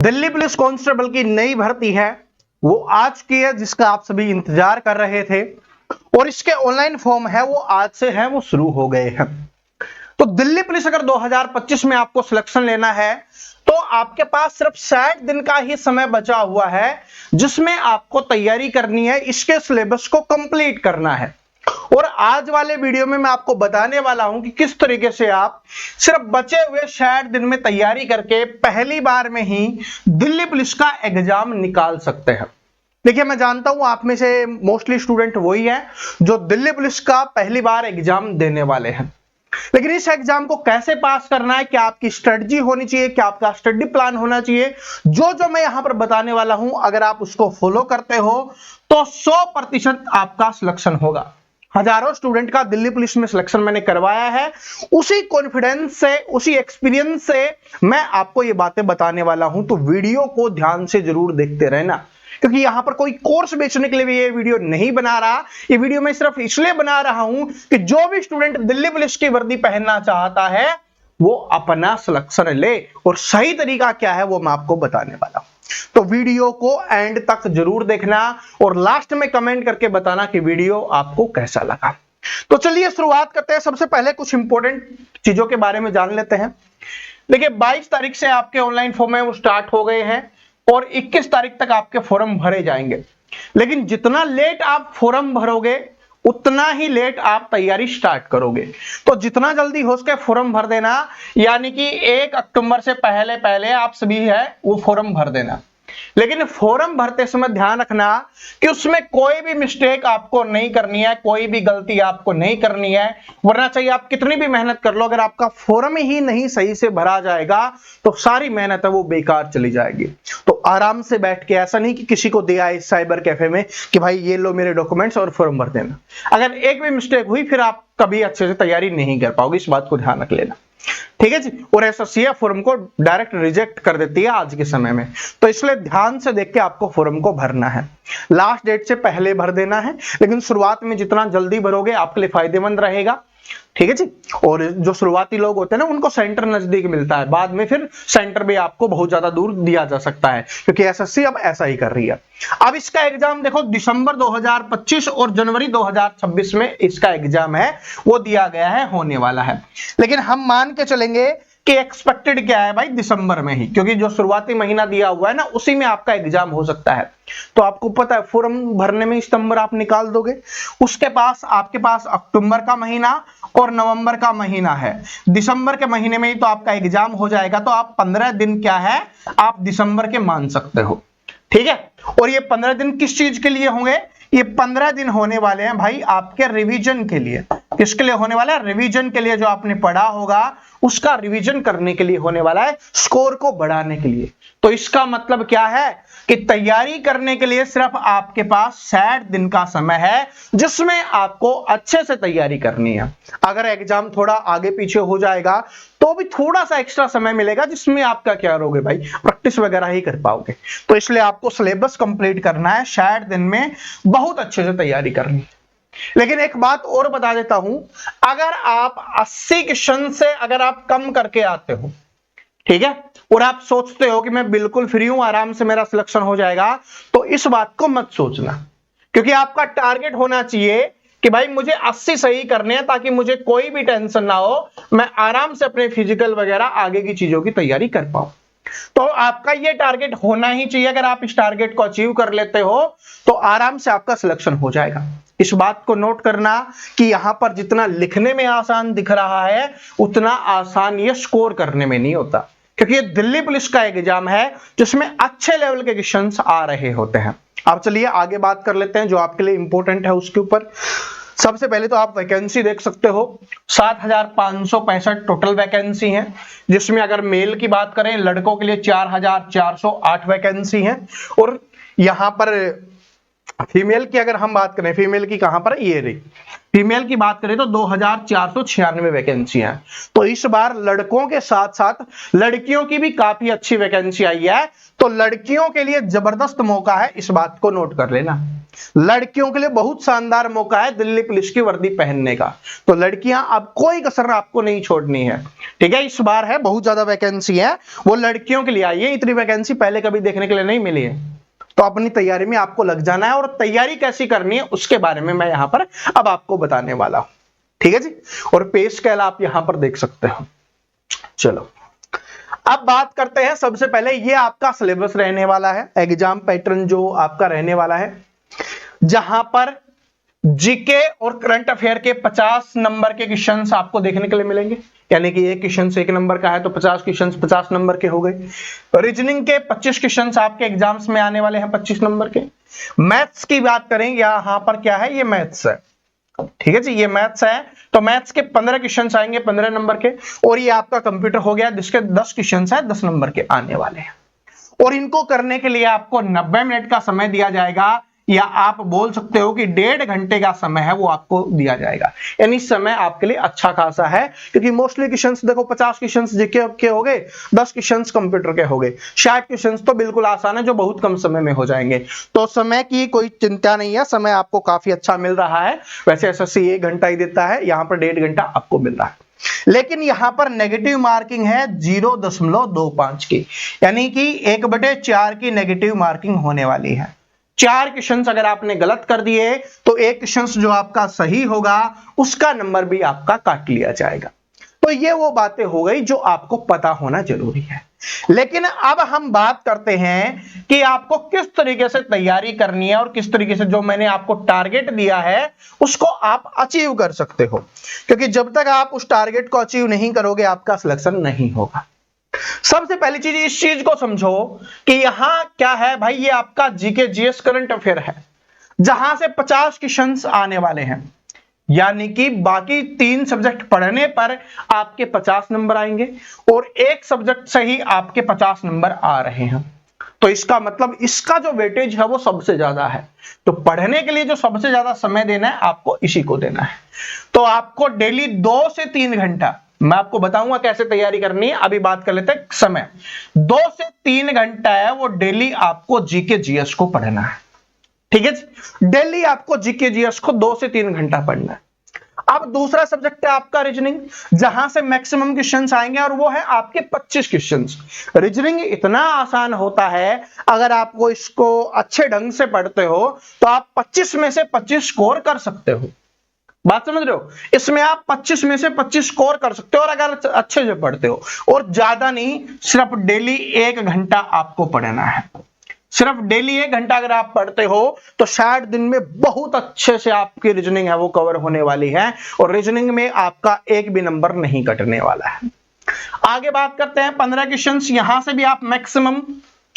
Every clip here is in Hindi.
दिल्ली पुलिस कांस्टेबल की नई भर्ती है वो आ चुकी है, जिसका आप सभी इंतजार कर रहे थे और इसके ऑनलाइन फॉर्म है वो आज से है वो शुरू हो गए हैं। तो दिल्ली पुलिस अगर 2025 में आपको सिलेक्शन लेना है तो आपके पास सिर्फ 60 दिन का ही समय बचा हुआ है, जिसमें आपको तैयारी करनी है, इसके सिलेबस को कंप्लीट करना है। और आज वाले वीडियो में मैं आपको बताने वाला हूं कि किस तरीके से आप सिर्फ बचे हुए 60 दिन में तैयारी करके पहली बार में ही दिल्ली पुलिस का एग्जाम निकाल सकते हैं। देखिए, मैं जानता हूं आप में से मोस्टली स्टूडेंट वही है जो दिल्ली पुलिस का पहली बार एग्जाम देने वाले हैं, लेकिन इस एग्जाम को कैसे पास करना है, क्या आपकी स्ट्रेटजी होनी चाहिए, क्या आपका स्टडी प्लान होना चाहिए, जो मैं यहां पर बताने वाला हूं, अगर आप उसको फॉलो करते हो तो 100% आपका सिलेक्शन होगा। हजारों स्टूडेंट का दिल्ली पुलिस में सिलेक्शन मैंने करवाया है, उसी कॉन्फिडेंस से, उसी एक्सपीरियंस से मैं आपको ये बातें बताने वाला हूं। तो वीडियो को ध्यान से जरूर देखते रहना, क्योंकि यहां पर कोई कोर्स बेचने के लिए भी ये वीडियो नहीं बना रहा। ये वीडियो मैं सिर्फ इसलिए बना रहा हूं कि जो भी स्टूडेंट दिल्ली पुलिस की वर्दी पहनना चाहता है वो अपना सिलेक्शन ले, और सही तरीका क्या है वो मैं आपको बताने वाला हूं। तो वीडियो को एंड तक जरूर देखना और लास्ट में कमेंट करके बताना कि वीडियो आपको कैसा लगा। तो चलिए शुरुआत करते हैं। सबसे पहले कुछ इंपॉर्टेंट चीजों के बारे में जान लेते हैं। देखिए, 22 तारीख से आपके ऑनलाइन फॉर्म है वो स्टार्ट हो गए हैं और 21 तारीख तक आपके फॉर्म भरे जाएंगे। लेकिन जितना लेट आप फॉर्म भरोगे उतना ही लेट आप तैयारी स्टार्ट करोगे। तो जितना जल्दी हो सके फॉर्म भर देना, यानी कि 1 अक्टूबर से पहले पहले आप सभी है वो फॉर्म भर देना। लेकिन फॉर्म भरते समय ध्यान रखना कि उसमें कोई भी मिस्टेक आपको नहीं करनी है, कोई भी गलती आपको नहीं करनी है, वरना चाहिए आप कितनी भी मेहनत कर लो, अगर आपका फॉर्म ही नहीं सही से भरा जाएगा तो सारी मेहनत है वो बेकार चली जाएगी। तो आराम से बैठ के, ऐसा नहीं कि किसी को दिया इस साइबर कैफे में कि भाई ये लो मेरे डॉक्यूमेंट्स और फॉर्म भर देना। अगर एक भी मिस्टेक हुई फिर आप कभी अच्छे से तैयारी नहीं कर पाओगे, इस बात को ध्यान रख लेना, ठीक है जी। और एसएससी फॉर्म को डायरेक्ट रिजेक्ट कर देती है आज के समय में, तो इसलिए ध्यान से देख के आपको फॉर्म को भरना है। लास्ट डेट से पहले भर देना है, लेकिन शुरुआत में जितना जल्दी भरोगे आपके लिए फायदेमंद रहेगा, ठीक है जी। और जो शुरुआती लोग होते हैं ना उनको सेंटर नजदीक मिलता है, बाद में फिर सेंटर भी आपको बहुत ज्यादा दूर दिया जा सकता है, क्योंकि एसएससी अब ऐसा ही कर रही है। अब इसका एग्जाम देखो दिसंबर 2025 और जनवरी 2026 में इसका एग्जाम है वो दिया गया है, होने वाला है। लेकिन हम मान के चलेंगे कि एक्सपेक्टेड क्या है भाई, दिसंबर में ही, क्योंकि जो शुरुआती महीना दिया हुआ है ना उसी में आपका एग्जाम हो सकता है। तो आपको पता है फॉर्म भरने में सितंबर आप निकाल दोगे, उसके पास आपके पास अक्टूबर का महीना और नवंबर का महीना है, दिसंबर के महीने में ही तो आपका एग्जाम हो जाएगा। तो आप 15 दिन क्या है आप दिसंबर के मान सकते हो, ठीक है। और ये 15 दिन किस चीज के लिए होंगे, ये 15 दिन होने वाले हैं भाई आपके रिवीजन के लिए। किसके लिए होने वाला है, रिवीजन के लिए। जो आपने पढ़ा होगा उसका रिवीजन करने के लिए होने वाला है, स्कोर को बढ़ाने के लिए। तो इसका मतलब क्या है कि तैयारी करने के लिए सिर्फ आपके पास 60 दिन का समय है, जिसमें आपको अच्छे से तैयारी करनी है। अगर एग्जाम थोड़ा आगे पीछे हो जाएगा तो भी थोड़ा सा एक्स्ट्रा समय मिलेगा, जिसमें आप क्या करोगे भाई, प्रैक्टिस वगैरह ही कर पाओगे। तो इसलिए आपको सिलेबस कंप्लीट करना है, 60 दिन में बहुत अच्छे से तैयारी करनी है। लेकिन एक बात और बता देता हूं, अगर आप 80 क्वेश्चन से अगर आप कम करके आते हो, ठीक है, और आप सोचते हो कि मैं बिल्कुल फ्री हूं, आराम से मेरा सिलेक्शन हो जाएगा, तो इस बात को मत सोचना। क्योंकि आपका टारगेट होना चाहिए कि भाई मुझे 80 सही करने हैं, ताकि मुझे कोई भी टेंशन ना हो, मैं आराम से अपने फिजिकल वगैरह आगे की चीजों की तैयारी कर पाऊं। तो आपका ये टारगेट होना ही चाहिए। अगर आप इस टारगेट को अचीव कर लेते हो तो आराम से आपका सिलेक्शन हो जाएगा। इस बात को नोट करना कि यहां पर जितना लिखने में आसान दिख रहा है उतना आसान ये स्कोर करने में नहीं होता, क्योंकि ये दिल्ली पुलिस का एग्जाम है जिसमें अच्छे लेवल के क्वेश्चंस आ रहे होते हैं। अब चलिए आगे बात कर लेते हैं जो आपके लिए इंपॉर्टेंट है उसके ऊपर। सबसे पहले तो आप वैकेंसी देख सकते हो, 7565 टोटल वैकेंसी है, जिसमें अगर मेल की बात करें लड़कों के लिए 4408 वैकेंसी है, और यहां पर फीमेल की अगर हम बात करें, फीमेल की कहां पर, ये रही, फीमेल की बात करें तो 2496 वैकेंसी है। तो इस बार लड़कों के साथ साथ लड़कियों की भी काफी अच्छी वैकेंसी आई है, तो लड़कियों के लिए जबरदस्त मौका है, इस बात को नोट कर लेना। लड़कियों के लिए बहुत शानदार मौका है दिल्ली पुलिस की वर्दी पहनने का। तो लड़कियां अब कोई कसर आपको नहीं छोड़नी है, ठीक है। इस बार है बहुत ज्यादा वैकेंसी है, वो लड़कियों के लिए आई है। इतनी वैकेंसी पहले कभी देखने के लिए नहीं मिली है। तो अपनी तैयारी में आपको लग जाना है, और तैयारी कैसी करनी है उसके बारे में मैं यहां पर अब आपको बताने वाला हूं, ठीक है जी। और पे स्केल आप यहां पर देख सकते हो। चलो अब बात करते हैं, सबसे पहले ये आपका सिलेबस रहने वाला है, एग्जाम पैटर्न जो आपका रहने वाला है, जहां पर जीके और करंट अफेयर के 50 नंबर के क्वेश्चंस आपको देखने के लिए मिलेंगे। यानी कि एक क्वेश्चन 1 नंबर का है तो 50 क्वेश्चंस 50 नंबर के हो गए। रीजनिंग के 25 क्वेश्चंस आपके एग्जाम्स में आने वाले हैं 25 नंबर के। मैथ्स की बात करें, यहां पर क्या है, ये मैथ्स है, ठीक है जी, ये मैथ्स है। तो मैथ्स के 15 क्वेश्चंस आएंगे 15 नंबर के। और ये आपका कंप्यूटर हो गया जिसके 10 क्वेश्चंस है 10 नंबर के आने वाले हैं। और इनको करने के लिए आपको 90 मिनट का समय दिया जाएगा, या आप बोल सकते हो कि 1.5 घंटे का समय है वो आपको दिया जाएगा। यानी समय आपके लिए अच्छा खासा है, क्योंकि मोस्टली क्वेश्चंस देखो 50 क्वेश्चंस जीके के हो गए, 10 क्वेश्चंस कंप्यूटर के हो गए, 60 क्वेश्चंस तो बिल्कुल आसान है जो बहुत कम समय में हो जाएंगे। तो समय की कोई चिंता नहीं है, समय आपको काफी अच्छा मिल रहा है। वैसे एसएससी 1 घंटा ही देता है, यहां पर 1.5 घंटा आपको मिल रहा है। लेकिन यहां पर नेगेटिव मार्किंग है 0.25 की, यानी कि 1/4 की नेगेटिव मार्किंग होने वाली है। 4 क्वेश्चंस अगर आपने गलत कर दिए तो एक क्वेश्चन जो आपका सही होगा उसका नंबर भी आपका काट लिया जाएगा। तो ये वो बातें हो गई जो आपको पता होना जरूरी है। लेकिन अब हम बात करते हैं कि आपको किस तरीके से तैयारी करनी है, और किस तरीके से जो मैंने आपको टारगेट दिया है उसको आप अचीव कर सकते हो। क्योंकि जब तक आप उस टारगेट को अचीव नहीं करोगे आपका सिलेक्शन नहीं होगा। सबसे पहली चीज इस चीज को समझो कि यहां क्या है भाई, ये आपका जीके जीएस करंट अफेयर है, जहां से 50 क्वेश्चंस आने वाले हैं। यानी कि बाकी 3 सब्जेक्ट पढ़ने पर आपके 50 नंबर आएंगे, और एक सब्जेक्ट से ही आपके 50 नंबर आ रहे हैं। तो इसका मतलब इसका जो वेटेज है वो सबसे ज्यादा है। तो पढ़ने के लिए जो सबसे ज्यादा समय देना है आपको इसी को देना है। तो आपको डेली 2 से 3 घंटा, मैं आपको बताऊंगा कैसे तैयारी करनी है, अभी बात कर लेते हैं समय। 2 से 3 घंटा है वो डेली आपको जीके जीएस को पढ़ना है, ठीक है। डेली आपको जीके जीएस को 2 से 3 घंटा पढ़ना है। अब दूसरा सब्जेक्ट है आपका रीजनिंग, जहां से मैक्सिमम क्वेश्चंस आएंगे, और वो है आपके 25 क्वेश्चंस। रीजनिंग इतना आसान होता है, अगर आपको इसको अच्छे ढंग से पढ़ते हो तो आप 25 में से 25 स्कोर कर सकते हो। बात समझ रहे हो, इसमें आप 25 में से 25 स्कोर कर सकते हो, और अगर अच्छे से पढ़ते हो। और ज्यादा नहीं, सिर्फ डेली 1 घंटा आपको पढ़ना है। सिर्फ डेली 1 घंटा अगर आप पढ़ते हो तो 60 दिन में बहुत अच्छे से आपकी रीजनिंग है वो कवर होने वाली है, और रीजनिंग में आपका एक भी नंबर नहीं कटने वाला है। आगे बात करते हैं 15 क्वेश्चंस, यहां से भी आप मैक्सिमम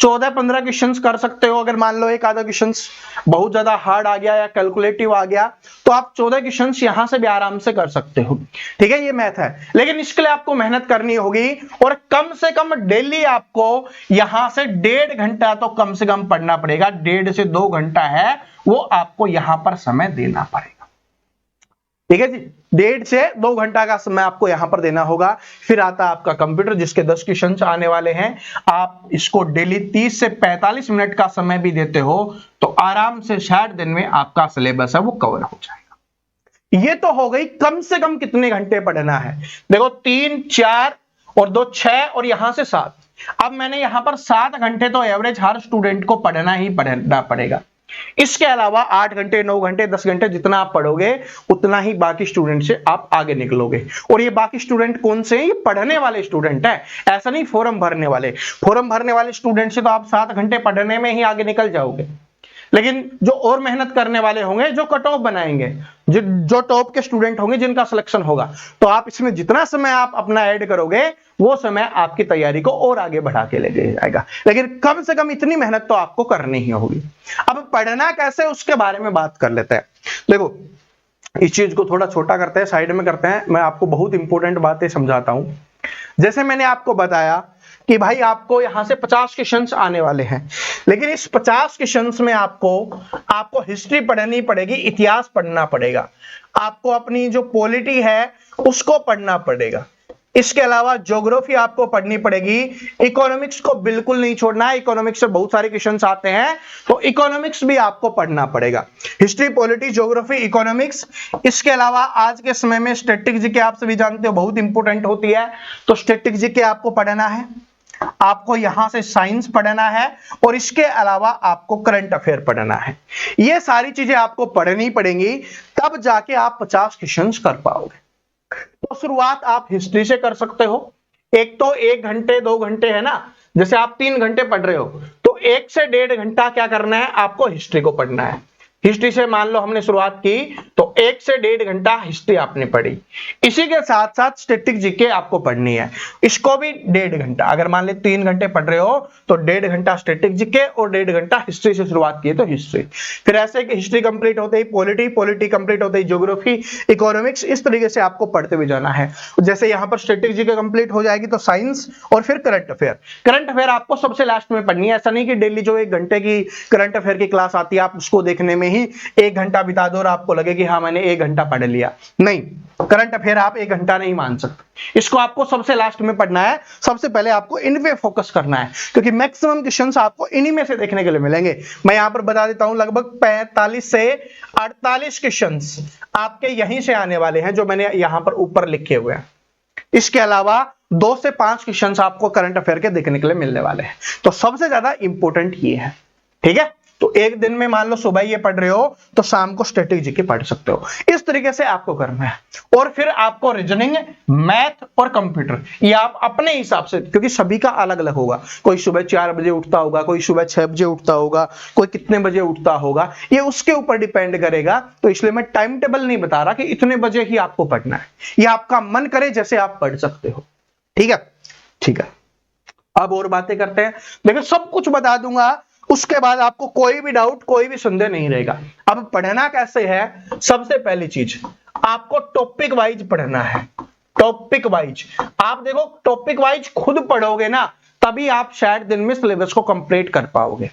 14-15 क्वेश्चंस कर सकते हो। अगर मान लो एक आधा क्वेश्चंस बहुत ज्यादा हार्ड आ गया या कैलकुलेटिव आ गया तो आप 14 क्वेश्चंस यहां से भी आराम से कर सकते हो, ठीक है। ये मैथ है, लेकिन इसके लिए आपको मेहनत करनी होगी, और कम से कम डेली आपको यहां से 1.5 घंटा तो कम से कम पढ़ना पड़ेगा। 1.5 से 2 घंटा है वो आपको यहां पर समय देना पड़ेगा, ठीक है जी। 1.5 से 2 घंटा का समय आपको यहां पर देना होगा। फिर आता है आपका कंप्यूटर, जिसके 10 क्वेश्चन आने वाले हैं। आप इसको डेली 30 से 45 मिनट का समय भी देते हो तो आराम से 60 दिन में आपका सिलेबस है वो कवर हो जाएगा। ये तो हो गई कम से कम कितने घंटे पढ़ना है। देखो 3, 4 और 2 6 और यहां से 7। अब मैंने यहां पर 7 घंटे तो एवरेज हर स्टूडेंट को पढ़ना ही पढ़ना पड़ेगा। इसके अलावा 8 घंटे 9 घंटे 10 घंटे जितना आप पढ़ोगे उतना ही बाकी स्टूडेंट से आप आगे निकलोगे। और ये बाकी स्टूडेंट कौन से हैं? ये पढ़ने वाले स्टूडेंट है, ऐसा नहीं फॉर्म भरने वाले। फॉर्म भरने वाले स्टूडेंट से तो आप 7 घंटे पढ़ने में ही आगे निकल जाओगे, लेकिन जो और मेहनत करने वाले होंगे, जो कट ऑफ बनाएंगे, जो टॉप के स्टूडेंट होंगे जिनका सिलेक्शन होगा, तो आप इसमें जितना समय आप अपना ऐड करोगे वो समय आपकी तैयारी को और आगे बढ़ा के ले जाएगा। लेकिन कम से कम इतनी मेहनत तो आपको करनी ही होगी। अब पढ़ना कैसे उसके बारे में बात कर लेते हैं। देखो इस चीज को थोड़ा छोटा करते हैं, साइड में करते हैं, मैं आपको बहुत इंपॉर्टेंट बातें समझाता हूं। जैसे मैंने आपको बताया कि भाई आपको यहां से 50 क्वेश्चंस आने वाले हैं, लेकिन इस 50 क्वेश्चंस में आपको हिस्ट्री पढ़नी पड़ेगी, इतिहास पढ़ना पड़ेगा, आपको अपनी जो पॉलिटी है उसको पढ़ना पड़ेगा, इसके अलावा ज्योग्राफी आपको पढ़नी पड़ेगी। इकोनॉमिक्स को बिल्कुल नहीं छोड़ना है, इकोनॉमिक्स से बहुत सारे क्वेश्चंस आते हैं, तो इकोनॉमिक्स भी आपको पढ़ना पड़ेगा। History, polity, geography, economics. इसके अलावा आज के समय में स्टैटिक जीके आप सभी जानते हो बहुत इंपॉर्टेंट होती है, तो स्टैटिक जीके आपको पढ़ना है। आपको यहां से साइंस पढ़ना है और इसके अलावा आपको करंट अफेयर पढ़ना है। ये सारी चीजें आपको पढ़नी पड़ेंगी, तब जाके आप 50 क्वेश्चंस कर पाओगे। तो शुरुआत आप हिस्ट्री से कर सकते हो। एक तो 1 घंटे 2 घंटे है ना, जैसे आप 3 घंटे पढ़ रहे हो तो 1 से 1.5 घंटा क्या करना है, आपको हिस्ट्री को पढ़ना है। हिस्ट्री से मान लो हमने शुरुआत की तो 1 से 1.5 घंटा हिस्ट्री आपने पढ़ी। इसी के साथ साथ स्टैटिक जीके आपको पढ़नी है, इसको भी 1.5 घंटा। अगर मान ले 3 घंटे पढ़ रहे हो तो 1.5 घंटा स्टैटिक जीके और 1.5 घंटा हिस्ट्री से शुरुआत की तो हिस्ट्री। फिर ऐसे कि हिस्ट्री कंप्लीट होते ही पॉलिटी, पॉलिटी कंप्लीट होते ही ज्योग्राफी, इकोनॉमिक्स, इस तरीके से आपको पढ़ते हुए जाना है। जैसे यहां पर स्टैटिक जीके कंप्लीट हो जाएगी तो साइंस और फिर करंट अफेयर। करंट अफेयर आपको सबसे लास्ट में पढ़नी है। ऐसा नहीं कि डेली जो 1 घंटे की करंट अफेयर की क्लास आती है आप उसको देखने में ही 1 घंटा बिता दो और आपको लगे कि हाँ मैंने 1 घंटा पढ़ लिया। नहीं, करंट अफेयर आप 1 घंटा नहीं मान सकते, इसको आपको सबसे लास्ट में पढ़ना है। सबसे पहले आपको इन पे फोकस करना है, क्योंकि मैक्सिमम क्वेश्चंस आपको इन्हीं में से देखने के लिए मिलेंगे। मैं यहां पर बता देता हूं, लगभग 45 से 48 क्वेश्चंस आपके यहीं से आने वाले हैं, जो मैंने यहां पर ऊपर लिखे हुए हैं। इसके अलावा 2 से 5 क्वेश्चंस आपको करंट अफेयर के देखने के लिए मिलने वाले हैं। तो सबसे ज्यादा इंपॉर्टेंट ये है, ठीक है। तो एक दिन में मान लो सुबह ये पढ़ रहे हो तो शाम को स्टैटिक जीके पढ़ सकते हो। इस तरीके से आपको करना है। और फिर आपको रीजनिंग, मैथ और कंप्यूटर, ये आप अपने हिसाब से, क्योंकि सभी का अलग अलग होगा। कोई सुबह 4 बजे उठता होगा, कोई सुबह 6 बजे उठता होगा, कोई कितने बजे उठता होगा, ये उसके ऊपर डिपेंड करेगा। तो इसलिए मैं टाइम टेबल नहीं बता रहा कि इतने बजे ही आपको पढ़ना है, ये आपका मन करे जैसे आप पढ़ सकते हो। ठीक है, ठीक है। अब और बातें करते हैं। देखो सब कुछ बता दूंगा, उसके बाद आपको कोई भी डाउट, कोई भी संदेह नहीं रहेगा। अब पढ़ना कैसे है, सबसे पहली चीज आपको टॉपिक वाइज पढ़ना है। टॉपिक वाइज आप देखो, टॉपिक वाइज खुद पढ़ोगे ना तभी आप शायद दिन में सिलेबस को कंप्लीट कर पाओगे।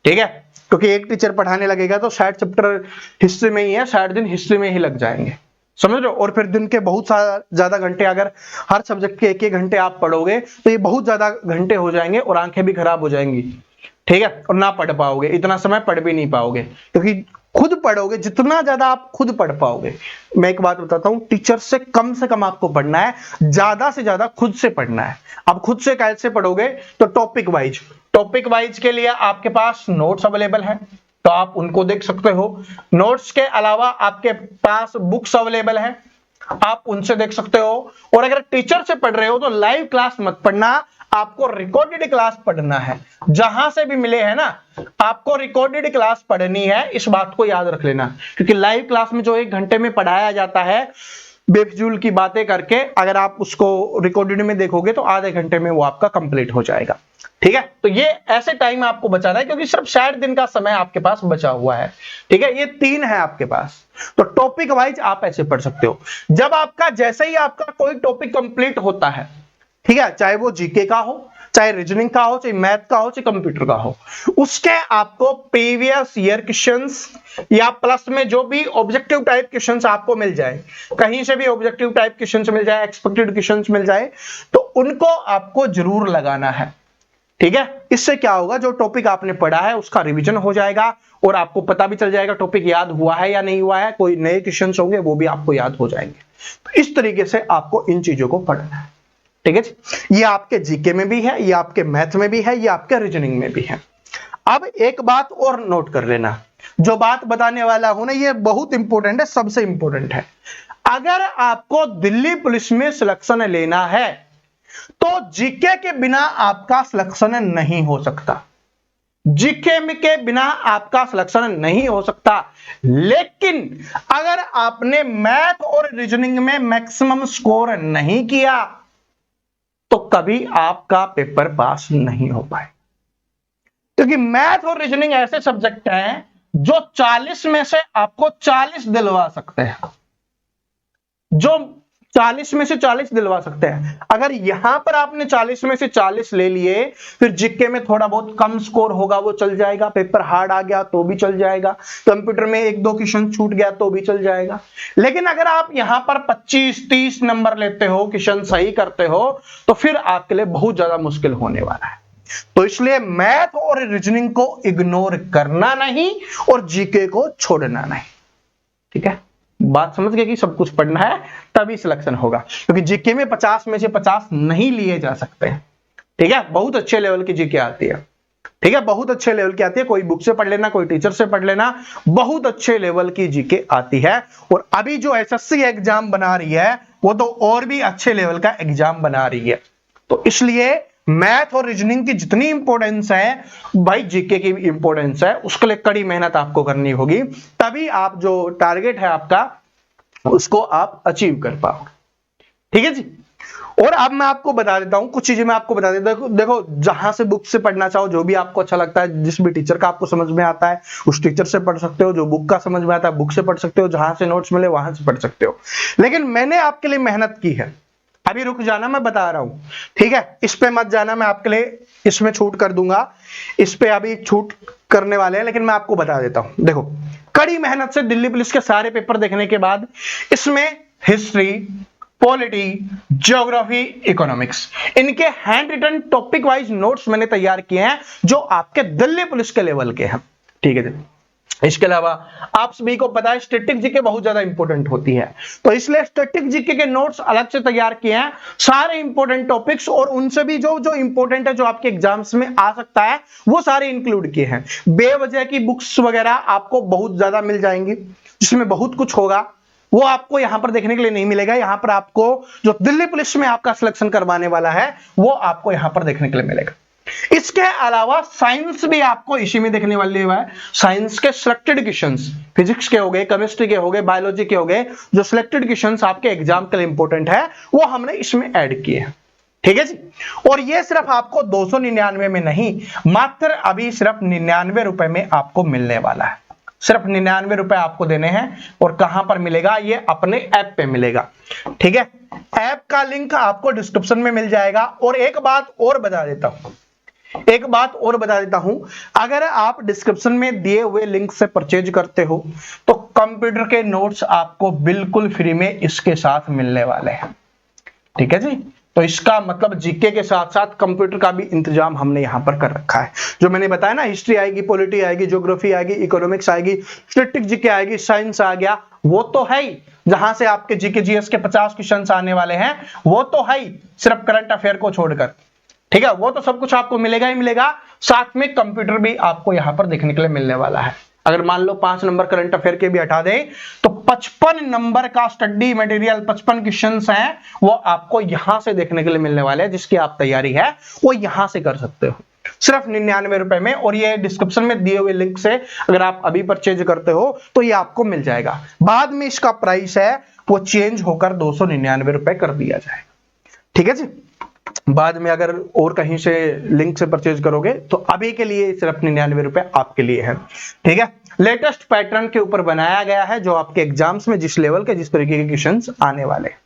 ठीक है, क्योंकि एक टीचर पढ़ाने लगेगा तो शायद चैप्टर हिस्ट्री में ही है, शायद दिन हिस्ट्री में ही लग जाएंगे, समझ रहे हो। और फिर दिन के बहुत ज्यादा घंटे, अगर हर सब्जेक्ट के 1-1 घंटे आप पढ़ोगे तो ये बहुत ज्यादा घंटे हो जाएंगे और आंखें भी खराब हो जाएंगी। ठीक है, और ना पढ़ पाओगे, इतना समय पढ़ भी नहीं पाओगे, क्योंकि खुद पढ़ोगे जितना ज्यादा आप खुद पढ़ पाओगे। मैं एक बात बताता हूं, टीचर से कम आपको पढ़ना है, ज्यादा से ज्यादा खुद से पढ़ना है। अब खुद से कैसे पढ़ोगे, तो टॉपिक वाइज के लिए आपके पास नोट्स अवेलेबल है, तो आप उनको देख सकते हो। नोट्स के अलावा आपके पास बुक्स अवेलेबल है, आप उनसे देख सकते हो। और अगर टीचर से पढ़ रहे हो तो लाइव क्लास मत पढ़ना, आपको रिकॉर्डेड क्लास पढ़ना है। जहां से भी मिले है ना, आपको रिकॉर्डेड क्लास पढ़नी है, इस बात को याद रख लेना। क्योंकि लाइव क्लास में जो 1 घंटे में पढ़ाया जाता है बेफिजूल की बातें करके, अगर आप उसको रिकॉर्डेड में देखोगे तो आधे घंटे में वो आपका कंप्लीट हो जाएगा। ठीक है, तो ये ऐसे टाइम आपको बचाना है, क्योंकि सिर्फ 60 दिन का समय आपके पास बचा हुआ है। ठीक है, ये 3 है आपके पास, तो टॉपिक वाइज आप ऐसे पढ़ सकते हो। जब आपका जैसे ही आपका कोई टॉपिक कंप्लीट होता है, ठीक है, चाहे वो जीके का हो, चाहे रीजनिंग का हो, चाहे मैथ का हो, चाहे कंप्यूटर का हो, उसके आपको प्रीवियस ईयर क्वेश्चंस या प्लस में जो भी ऑब्जेक्टिव टाइप क्वेश्चंस आपको मिल जाए, कहीं से भी ऑब्जेक्टिव टाइप क्वेश्चंस मिल जाए, एक्सपेक्टेड क्वेश्चंस मिल जाए, तो उनको आपको जरूर लगाना है। ठीक है, इससे क्या होगा, जो टॉपिक आपने पढ़ा है उसका रिवीजन हो जाएगा और आपको पता भी चल जाएगा टॉपिक याद हुआ है या नहीं हुआ है। कोई नए क्वेश्चंस होंगे वो भी आपको याद हो जाएंगे। तो इस तरीके से आपको इन चीजों को पढ़ना है। ठीक है जी, ये आपके जीके में भी है, ये आपके मैथ में भी है, ये आपके रीजनिंग में भी है। अब एक बात और नोट कर लेना, जो बात बताने वाला हूं ना ये बहुत इंपॉर्टेंट है, सबसे इंपॉर्टेंट है। अगर आपको दिल्ली पुलिस में सिलेक्शन लेना है तो जीके के बिना आपका सिलेक्शन नहीं हो सकता। जीके के बिना आपका सिलेक्शन नहीं हो सकता। लेकिन अगर आपने मैथ और रीजनिंग में मैक्सिमम स्कोर नहीं किया तो कभी आपका पेपर पास नहीं हो पाए, क्योंकि मैथ और रीजनिंग ऐसे सब्जेक्ट हैं जो 40 में से आपको 40 दिलवा सकते हैं। जो 40 में से 40 दिलवा सकते हैं। अगर यहां पर आपने 40 में से 40 ले लिए, फिर जीके में थोड़ा बहुत कम स्कोर होगा वो चल जाएगा, पेपर हार्ड आ गया तो भी चल जाएगा, कंप्यूटर में 1-2 क्वेश्चन छूट गया तो भी चल जाएगा। लेकिन अगर आप यहां पर 25-30 नंबर लेते हो, क्वेश्चन सही करते हो, तो फिर आपके लिए बहुत ज्यादा मुश्किल होने वाला है। तो इसलिए मैथ और रीजनिंग को इग्नोर करना नहीं और जीके को छोड़ना नहीं। ठीक है, बात समझ गए कि सब कुछ पढ़ना है तभी सिलेक्शन होगा, क्योंकि जीके में 50 में से 50 नहीं लिए जा सकते हैं। ठीक है, बहुत अच्छे लेवल की जीके आती है। ठीक है, बहुत अच्छे लेवल की आती है, कोई बुक से पढ़ लेना, कोई टीचर से पढ़ लेना, बहुत अच्छे लेवल की जीके आती है। और अभी जो एसएससी एग्जाम बना रही है वो तो और भी अच्छे लेवल का एग्जाम बना रही है। तो इसलिए मैथ और रीजनिंग की जितनी इंपॉर्टेंस है, भाई जीके की भी इंपॉर्टेंस है, उसके लिए कड़ी मेहनत आपको करनी होगी, तभी आप जो टारगेट है आपका उसको आप अचीव कर पाओ। ठीक है जी। और अब मैं आपको बता देता हूं कुछ चीजें, मैं आपको बता देता हूं। देखो, जहां से बुक से पढ़ना चाहो, जो भी आपको अच्छा लगता है, जिस भी टीचर का आपको समझ में आता है उस टीचर से पढ़ सकते हो, जो बुक का समझ में आता है बुक से पढ़ सकते हो, जहां से नोट्स मिले वहां से पढ़ सकते हो। लेकिन मैंने आपके लिए मेहनत की है, अभी रुक जाना, मैं बता रहा हूं। ठीक है, इस पे मत जाना, मैं आपके लिए इसमें छूट कर दूंगा, इस पे अभी छूट करने वाले हैं, लेकिन मैं आपको बता देता हूं। देखो, कड़ी मेहनत से दिल्ली पुलिस के सारे पेपर देखने के बाद इसमें हिस्ट्री, पॉलिटी, ज्योग्राफी, इकोनॉमिक्स, इनके hand written topic wise notes मैंने तैयार किए हैं जो आपके दिल्ली पुलिस के लेवल के हैं। ठीक है जी। इसके अलावा आप सभी को पता है स्टैटिक जीके बहुत ज्यादा इंपॉर्टेंट होती है, तो इसलिए स्टैटिक जीके के नोट्स अलग से तैयार किए हैं, सारे इंपॉर्टेंट टॉपिक्स, और उनसे भी जो जो इंपॉर्टेंट है, जो आपके एग्जाम्स में आ सकता है, वो सारे इंक्लूड किए हैं। बेवजह की बुक्स वगैरह आपको बहुत ज्यादा मिल जाएंगी, जिसमें बहुत कुछ होगा, वो आपको यहां पर देखने के लिए नहीं मिलेगा। यहां पर आपको जो दिल्ली पुलिस में आपका सिलेक्शन करवाने वाला है वो आपको यहां पर देखने के लिए मिलेगा। इसके अलावा साइंस भी आपको इसी में देखने वाली है। साइंस के सिलेक्टेड क्वेश्चंस, फिजिक्स के हो गए, केमिस्ट्री के हो गए, बायोलॉजी के हो गए, जो सिलेक्टेड क्वेश्चंस आपके एग्जाम के लिए इंपॉर्टेंट है, वो हमने इसमें ऐड किए हैं। ठीक है जी। और ये सिर्फ आपको 299 में नहीं, मात्र अभी सिर्फ 99 रुपए में आपको मिलने वाला है। सिर्फ 99 रुपए आपको देने हैं। और कहां पर मिलेगा? ये अपने ऐप पे मिलेगा। ठीक है, ऐप का लिंक आपको डिस्क्रिप्शन में मिल जाएगा। और एक बात और बता देता हूं, अगर आप डिस्क्रिप्शन में दिए हुए लिंक से परचेज करते हो तो कंप्यूटर के नोट्स आपको बिल्कुल फ्री में इसके साथ मिलने वाले हैं। ठीक है जी। तो इसका मतलब जीके के साथ साथ कंप्यूटर का भी इंतजाम हमने यहां पर कर रखा है। जो मैंने बताया ना, हिस्ट्री आएगी, पॉलिटी आएगी, ज्योग्राफी आएगी, इकोनॉमिक्स आएगी, स्टैटिक जीके आएगी, साइंस आ गया, वो तो है ही। जहां से आपके जीके जीएस के 50 क्वेश्चन आने वाले हैं वो तो है ही, सिर्फ करंट अफेयर को छोड़कर। ठीक है, वो तो सब कुछ आपको मिलेगा ही मिलेगा, साथ में कंप्यूटर भी आपको यहां पर देखने के लिए मिलने वाला है। अगर मान लो 5 नंबर करंट अफेयर के भी हटा दें तो 55 नंबर का स्टडी मटेरियल, 55 क्वेश्चंस हैं, वो आपको यहां से देखने के लिए मिलने वाले हैं। जिसकी आप तैयारी है वो यहां से कर सकते हो, सिर्फ 99 रुपए में। और ये डिस्क्रिप्शन में दिए हुए लिंक से अगर आप अभी परचेज करते हो तो ये आपको मिल जाएगा। बाद में इसका प्राइस है वो चेंज होकर 299 रुपए कर दिया जाएगा। ठीक है जी। बाद में अगर और कहीं से लिंक से परचेज करोगे तो अभी के लिए सिर्फ 99 रुपए आपके लिए है। ठीक है, लेटेस्ट पैटर्न के ऊपर बनाया गया है, जो आपके एग्जाम्स में जिस लेवल के, जिस तरीके के क्वेश्चंस आने वाले हैं।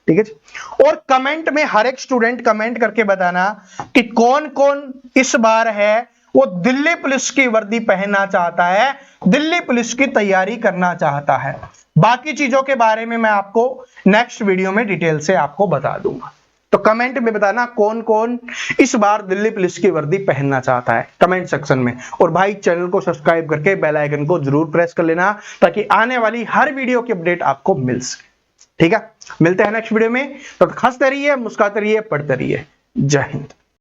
ठीक है जी। और कमेंट में हर एक स्टूडेंट कमेंट करके बताना कि कौन कौन इस बार है वो दिल्ली पुलिस की वर्दी पहनना चाहता है, दिल्ली पुलिस की तैयारी करना चाहता है। बाकी चीजों के बारे में मैं आपको नेक्स्ट वीडियो में डिटेल से आपको बता दूंगा। तो कमेंट में बताना कौन कौन इस बार दिल्ली पुलिस की वर्दी पहनना चाहता है, कमेंट सेक्शन में। और भाई चैनल को सब्सक्राइब करके बेल आइकन को जरूर प्रेस कर लेना, ताकि आने वाली हर वीडियो की अपडेट आपको मिल सके। ठीक है, मिलते हैं नेक्स्ट वीडियो में। तो हंसते रहिए, मुस्कुराते रहिए, पढ़ते रहिए। जय हिंद।